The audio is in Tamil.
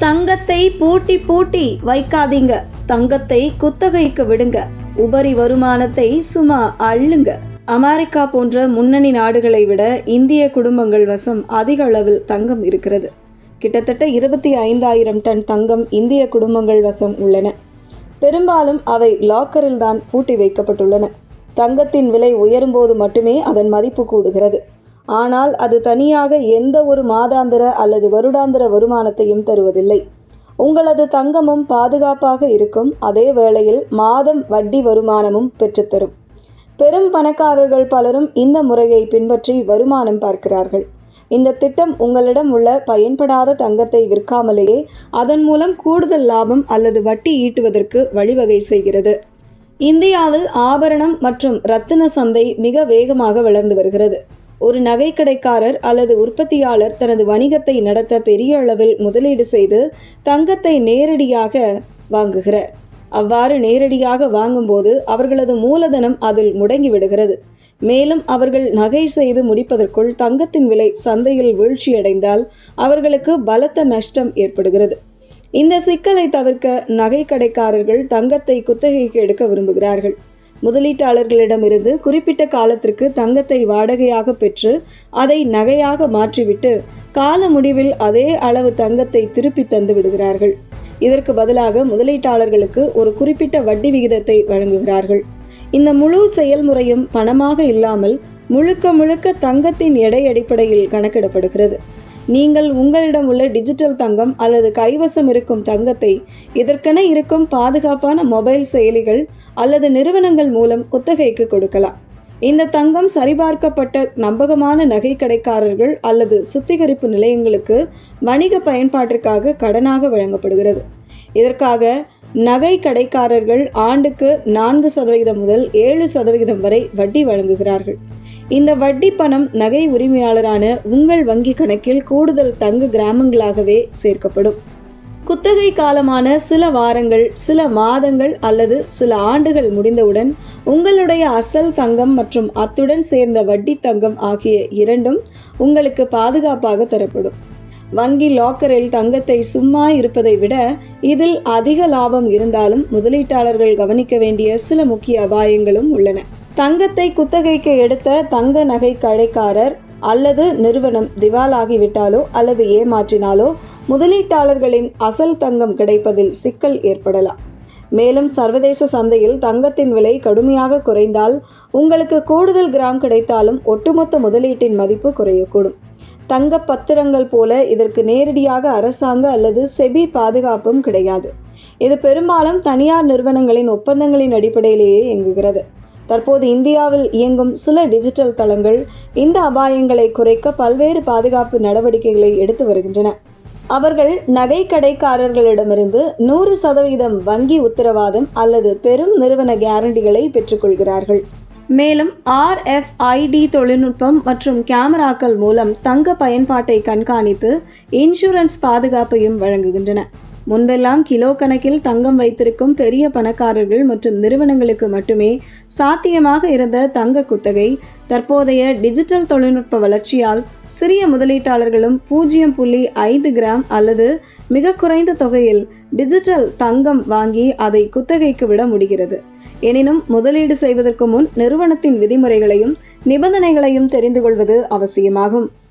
தங்கத்தை பூட்டி பூட்டி வைக்காதீங்க, தங்கத்தை குத்தகைக்கு விடுங்க, உபரி வருமானத்தை சும்மா அள்ளுங்க. அமெரிக்கா போன்ற முன்னணி நாடுகளை விட இந்திய குடும்பங்கள் வசம் அதிக அளவில் தங்கம் இருக்கிறது. கிட்டத்தட்ட 25,000 டன் தங்கம் இந்திய குடும்பங்கள் வசம் உள்ளன. பெரும்பாலும் அவை லாக்கரில் தான் பூட்டி வைக்கப்பட்டுள்ளன. தங்கத்தின் விலை உயரும்போது மட்டுமே அதன் மதிப்பு கூடுகிறது. ஆனால் அது தனியாக எந்த ஒரு மாதாந்திர அல்லது வருடாந்திர வருமானத்தையும் தருவதில்லை. உங்களது தங்கமும் பாதுகாப்பாக இருக்கும், அதே வேளையில் மாதம் வட்டி வருமானமும் பெற்றுத்தரும். பெரும் பணக்காரர்கள் பலரும் இந்த முறையை பின்பற்றி வருமானம் பார்க்கிறார்கள். இந்த திட்டம் உங்களிடம் உள்ள பயன்படாத தங்கத்தை விற்காமலேயே அதன் மூலம் கூடுதல் லாபம் அல்லது வட்டி ஈட்டுவதற்கு வழிவகை செய்கிறது. இந்தியாவில் ஆபரணம் மற்றும் ரத்தின சந்தை மிக வேகமாக வளர்ந்து வருகிறது. ஒரு நகைக்கடைக்காரர் அல்லது உற்பத்தியாளர் தனது வணிகத்தை நடத்த பெரிய அளவில் முதலீடு செய்து தங்கத்தை நேரடியாக வாங்குகிறார். அவ்வாறு நேரடியாக வாங்கும்போது அவர்களது மூலதனம் அதில் முடங்கிவிடுகிறது. மேலும் அவர்கள் நகை செய்து முடிப்பதற்குள் தங்கத்தின் விலை சந்தையில் வீழ்ச்சியடைந்தால் அவர்களுக்கு பலத்த நஷ்டம் ஏற்படுகிறது. இந்த சிக்கலை தவிர்க்க நகைக்கடைக்காரர்கள் தங்கத்தை குத்தகைக்கு எடுக்க விரும்புகிறார்கள். முதலீட்டாளர்களிடமிருந்து குறிப்பிட்ட காலத்திற்கு தங்கத்தை வாடகையாக பெற்று அதை நகையாக மாற்றிவிட்டு கால முடிவில் அதே அளவு தங்கத்தை திருப்பி தந்து விடுகிறார்கள். இதற்கு பதிலாக முதலீட்டாளர்களுக்கு ஒரு குறிப்பிட்ட வட்டி விகிதத்தை வழங்குகிறார்கள். இந்த முழு செயல்முறையும் பணமாக இல்லாமல் முழுக்க முழுக்க தங்கத்தின் எடை அடிப்படையில் கணக்கிடப்படுகிறது. நீங்கள் உங்களிடம் உள்ள டிஜிட்டல் தங்கம் அல்லது கைவசம் இருக்கும் தங்கத்தை இதற்கென இருக்கும் பாதுகாப்பான மொபைல் செயலிகள் அல்லது நிறுவனங்கள் மூலம் குத்தகைக்கு கொடுக்கலாம். இந்த தங்கம் சரிபார்க்கப்பட்ட நம்பகமான நகை கடைக்காரர்கள் அல்லது சுத்திகரிப்பு நிலையங்களுக்கு வணிக பயன்பாட்டிற்காக கடனாக வழங்கப்படுகிறது. இதற்காக நகை கடைக்காரர்கள் ஆண்டுக்கு 4% முதல் 7% வரை வட்டி வழங்குகிறார்கள். இந்த வட்டி பணம் நகை உரிமையாளரான உங்கள் வங்கி கணக்கில் கூடுதல் தங்க கிராமங்களாகவே சேர்க்கப்படும். குத்தகை காலமான சில வாரங்கள், சில மாதங்கள் அல்லது சில ஆண்டுகள் முடிந்தவுடன் உங்களுடைய அசல் தங்கம் மற்றும் அத்துடன் சேர்ந்த வட்டி தங்கம் ஆகிய இரண்டும் உங்களுக்கு பாதுகாப்பாக தரப்படும். வங்கி லாக்கரில் தங்கத்தை சும்மா இருப்பதை விட இதில் அதிக லாபம் இருந்தாலும் முதலீட்டாளர்கள் கவனிக்க வேண்டிய சில முக்கிய அபாயங்களும் உள்ளன. தங்கத்தை குத்தகைக்கு எடுத்த தங்க நகை கடைக்காரர் அல்லது நிறுவனம் திவாலாகிவிட்டாலோ அல்லது ஏமாற்றினாலோ முதலீட்டாளர்களின் அசல் தங்கம் கிடைப்பதில் சிக்கல் ஏற்படலாம். மேலும் சர்வதேச சந்தையில் தங்கத்தின் விலை கடுமையாக குறைந்தால் உங்களுக்கு கூடுதல் கிராம் கிடைத்தாலும் ஒட்டுமொத்த முதலீட்டின் மதிப்பு குறையக்கூடும். தங்க பத்திரங்கள் போல இதற்கு நேரடியாக அரசாங்க அல்லது செபி பாதுகாப்பும் கிடையாது. இது பெரும்பாலும் தனியார் நிறுவனங்களின் ஒப்பந்தங்களின் அடிப்படையிலேயே இயங்குகிறது. தற்போது இந்தியாவில் இயங்கும் சில டிஜிட்டல் தளங்கள் இந்த அபாயங்களை குறைக்க பல்வேறு பாதுகாப்பு நடவடிக்கைகளை எடுத்து வருகின்றன. அவர்கள் நகை கடைக்காரர்களிடமிருந்து 100% வங்கி உத்தரவாதம் அல்லது பெரும் நிறுவன கேரண்டிகளை பெற்றுக்கொள்கிறார்கள். மேலும் RFID தொழில்நுட்பம் மற்றும் கேமராக்கள் மூலம் தங்க பயன்பாட்டை கண்காணித்து இன்சூரன்ஸ் பாதுகாப்பையும் வழங்குகின்றன. முன்பெல்லாம் கிலோ கணக்கில் தங்கம் வைத்திருக்கும் பெரிய பணக்காரர்கள் மற்றும் நிறுவனங்களுக்கு மட்டுமே சாத்தியமாக இருந்த தங்க குத்தகை தற்போதைய டிஜிட்டல் தொழில்நுட்ப வளர்ச்சியால் சிறிய முதலீட்டாளர்களும் 0.5 கிராம் அல்லது மிக குறைந்த தொகையில் டிஜிட்டல் தங்கம் வாங்கி அதை குத்தகைக்கு விட முடிகிறது. எனினும் முதலீடு செய்வதற்கு முன் நிறுவனத்தின் விதிமுறைகளையும் நிபந்தனைகளையும் தெரிந்து கொள்வது அவசியமாகும்.